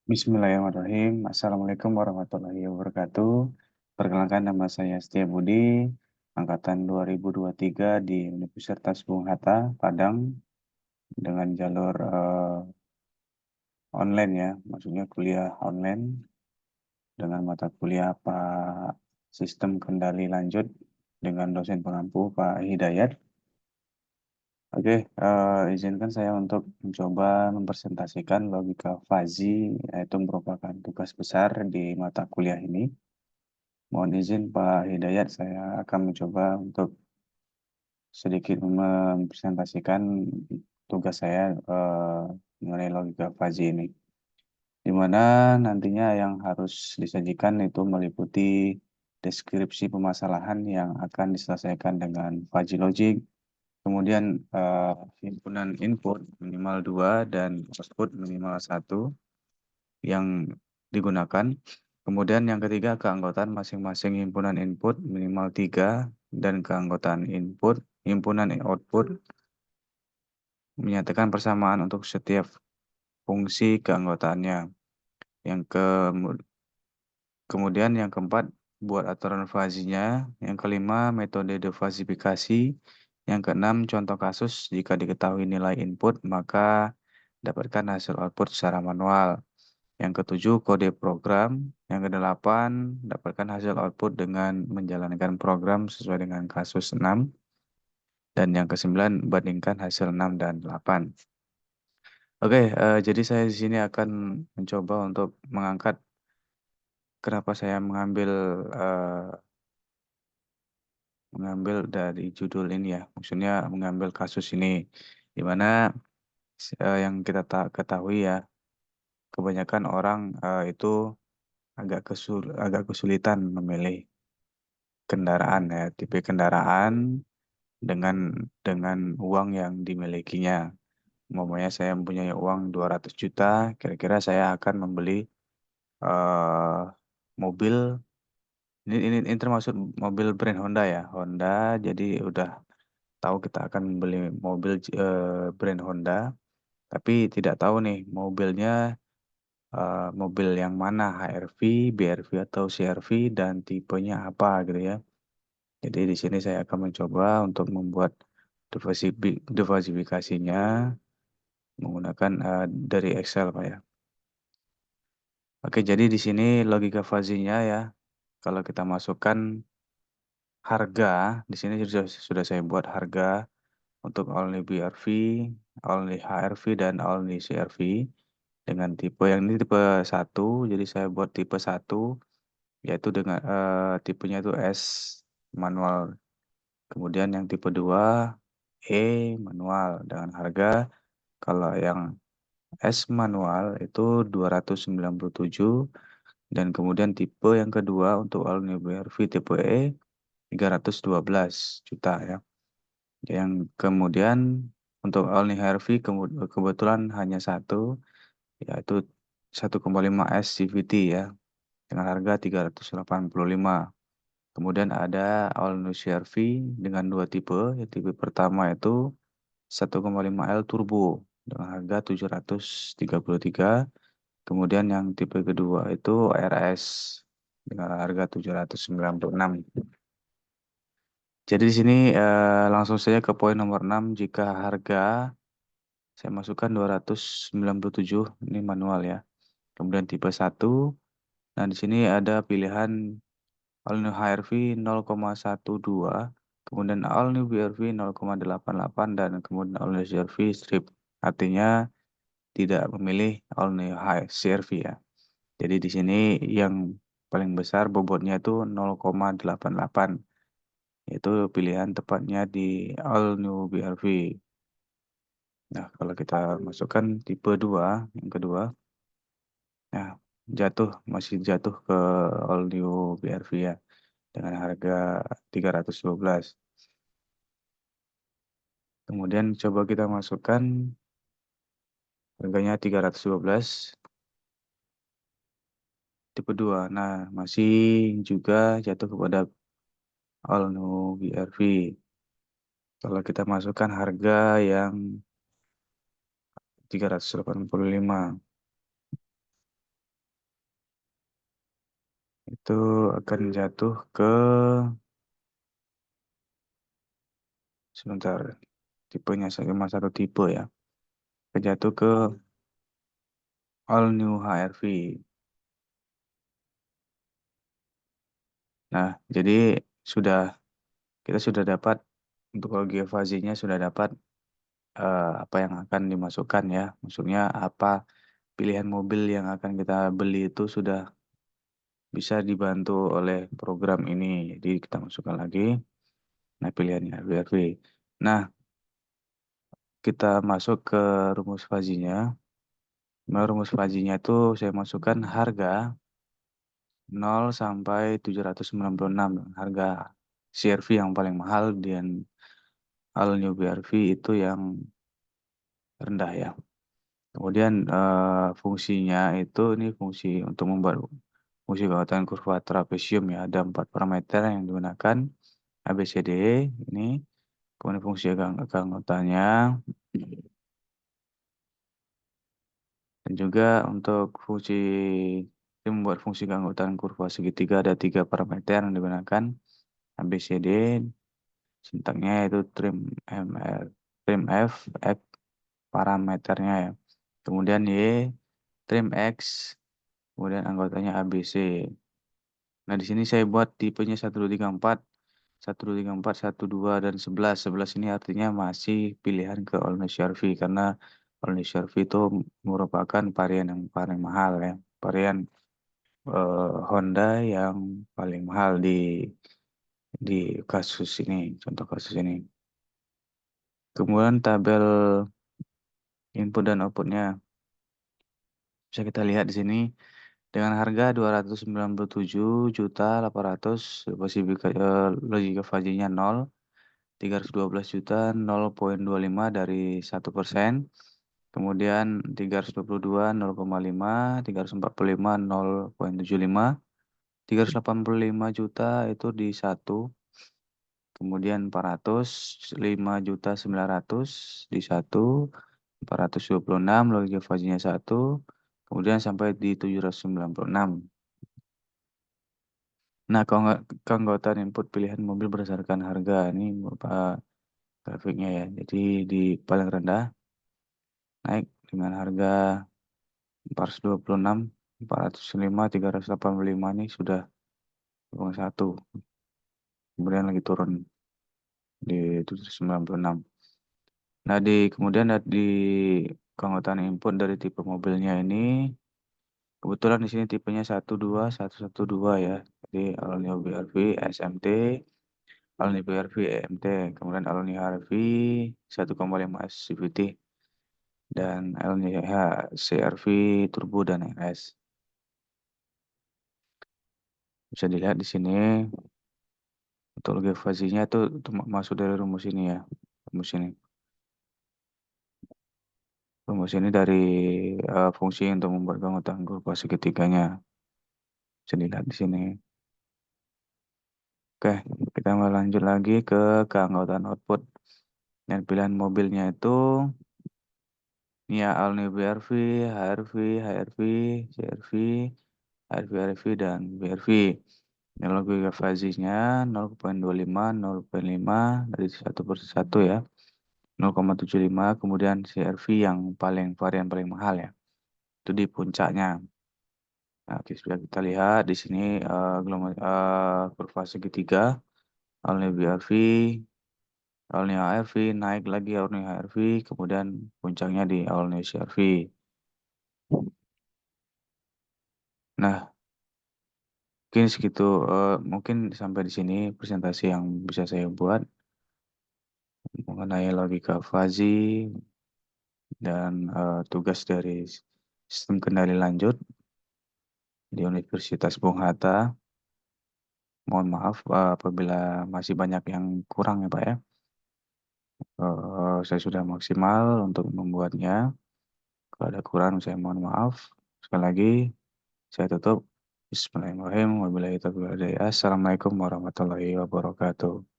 Bismillahirrahmanirrahim. Assalamualaikum warahmatullahi wabarakatuh. Perkenalkan nama saya Setia Budi, angkatan 2023 di Universitas Bung Hatta, Padang, dengan jalur online ya, maksudnya kuliah online dengan mata kuliah Pak Sistem Kendali Lanjut dengan dosen pengampu Pak Hidayat. Oke, izinkan saya untuk mencoba mempresentasikan logika fazi, yaitu merupakan tugas besar di mata kuliah ini. Mohon izin Pak Hidayat, saya akan mencoba untuk sedikit mempresentasikan tugas saya mengenai logika fazi ini. Di mana nantinya yang harus disajikan itu meliputi deskripsi permasalahan yang akan diselesaikan dengan fuzzy logic, kemudian himpunan input minimal 2 dan output minimal 1 yang digunakan. Kemudian yang ketiga, keanggotaan masing-masing himpunan input minimal 3 dan keanggotaan himpunan output menyatakan persamaan untuk setiap fungsi keanggotaannya. Yang kemudian yang keempat, buat aturan fazinya. Yang kelima, metode defasifikasi. Yang keenam, contoh kasus jika diketahui nilai input, maka dapatkan hasil output secara manual. Yang ketujuh, kode program. Yang kedelapan, dapatkan hasil output dengan menjalankan program sesuai dengan kasus 6. Dan yang kesembilan, bandingkan hasil 6 dan 8. Oke, jadi saya di sini akan mencoba untuk mengangkat kenapa saya mengambil dari judul ini ya. Maksudnya mengambil kasus ini, di mana yang kita ketahui ya, kebanyakan orang itu agak kesulitan memilih kendaraan ya, tipe kendaraan dengan uang yang dimilikinya. Umpamanya saya mempunyai uang 200 juta, kira-kira saya akan membeli eh mobil ini termasuk mobil brand Honda ya. Honda, jadi udah tahu kita akan membeli mobil brand Honda, tapi tidak tahu nih mobilnya mobil yang mana, HR-V, BR-V atau CR-V dan tipenya apa gitu ya. Jadi di sini saya akan mencoba untuk membuat diversifikasinya menggunakan dari Excel Pak ya. Oke, jadi di sini logika fazinya ya. Kalau kita masukkan harga, di sini sudah saya buat harga untuk only BRV, only HRV dan only CRV dengan tipe yang ini tipe 1, jadi saya buat tipe 1 yaitu dengan tipenya itu S manual. Kemudian yang tipe 2 E manual dengan harga kalau yang S manual itu 297 dan kemudian tipe yang kedua untuk all new BRV tipe E 312 juta ya. Yang kemudian untuk all new HRV kebetulan hanya satu yaitu 1,5 S CVT ya dengan harga 385. Kemudian ada all new CR-V dengan dua tipe. Yang tipe pertama itu 1,5 L turbo dengan harga 733. Kemudian yang tipe kedua itu RS dengan harga 796. Jadi di sini langsung saja ke poin nomor 6. Jika harga saya masukkan 297 ini manual ya. Kemudian tipe 1. Nah, di sini ada pilihan all new HRV 0,12, kemudian all new BRV 0,88 dan kemudian all new CRV strip. Artinya tidak memilih all new high CRV ya. Jadi di sini yang paling besar bobotnya itu 0,88. Itu pilihan tepatnya di all new BRV. Nah, kalau kita masukkan tipe 2, yang kedua, nah masih jatuh ke all new BRV ya dengan harga 312. Kemudian coba kita masukkan harganya 312 tipe 2. Nah, masih juga jatuh kepada all new BRV. Kalau kita masukkan harga yang 385. itu akan jatuh ke, sebentar, tipenya cuma satu tipe ya. Akan jatuh ke All New HR-V. Nah, jadi sudah kita sudah dapat untuk logi fuzzy-nya sudah dapat apa yang akan dimasukkan ya. Maksudnya apa pilihan mobil yang akan kita beli itu sudah bisa dibantu oleh program ini. Jadi kita masukkan lagi. Nah, pilihannya BRV. Nah, kita masuk ke rumus fuzzy-nya. Nah, rumus fuzzy-nya itu saya masukkan harga 0 sampai 796. Harga CR-V yang paling mahal dan All New BRV itu yang rendah ya. Kemudian fungsinya itu ini fungsi untuk membuat fungsi kekuatan kurva trapesium ya. Ada 4 parameter yang digunakan ABCD ini. Kemudian fungsi keanggotaannya dan juga untuk fungsi membuat fungsi keanggotaan kurva segitiga ada 3 parameter yang digunakan ABCD. Sintaknya itu trim F, X parameternya ya. Kemudian Y, trim X, kemudian anggotanya ABC. Nah, di sini saya buat tipenya 1234, 1234, 12 dan 11. 11 ini artinya masih pilihan ke All-New V karena All-New V itu merupakan varian yang paling mahal ya. Varian Honda yang paling mahal di kasus ini, contoh kasus ini. Kemudian tabel input dan outputnya bisa kita lihat di sini dengan harga 297.800.000, logika fajinya 0, 312 juta 0,25 dari 1%, kemudian 322 0,5, 345 0,75, 385 juta itu di 1, kemudian 405.900.000 di 1, 426 logika fajinya 1, kemudian sampai di 796. Nah, keanggotaan input pilihan mobil berdasarkan harga ini grafiknya ya. Jadi di paling rendah naik dengan harga 426, 405, 385 ini sudah 1. Kemudian lagi turun di 796. Nah, kemudian di keanggotaan input dari tipe mobilnya ini kebetulan di sini tipenya 12112 ya. Jadi Alnio BRV SMT, Alnio BRV EMT, kemudian Alnio HRV 1,5 CVT dan Alnio CRV Turbo dan RS. Bisa dilihat di sini untuk logi fuzzy-nya itu masuk dari rumus ini ya. Rumus ini. Rumus ini dari fungsi untuk membuat keanggotaan kurva segitiganya. Bisa dilihat di sini. Oke, kita mau lanjut lagi ke keanggotaan output. Dan pilihan mobilnya itu ya All New BRV, HRV, HRV, CRV, HRV, HRV, dan BRV. Yang logika fuzzy-nya 0,25, 0,5 dari 1/1 ya. 0,75, kemudian CRV yang varian paling mahal ya. Itu di puncaknya. Nah, sudah kita lihat di sini kurva segitiga All-New BRV, All-New HRV, naik lagi All-New HRV, kemudian puncaknya di All-New CRV. Nah, mungkin segitu, mungkin sampai di sini presentasi yang bisa saya buat mengenai logika fuzzy dan tugas dari sistem kendali lanjut di Universitas Bung Hatta. Mohon maaf apabila masih banyak yang kurang ya Pak ya. Saya sudah maksimal untuk membuatnya. Kalau ada kurang saya mohon maaf. Sekali lagi saya tutup. Bismillahirrahmanirrahim. Wabillahi taufiq wal hidayah. Assalamualaikum warahmatullahi wabarakatuh.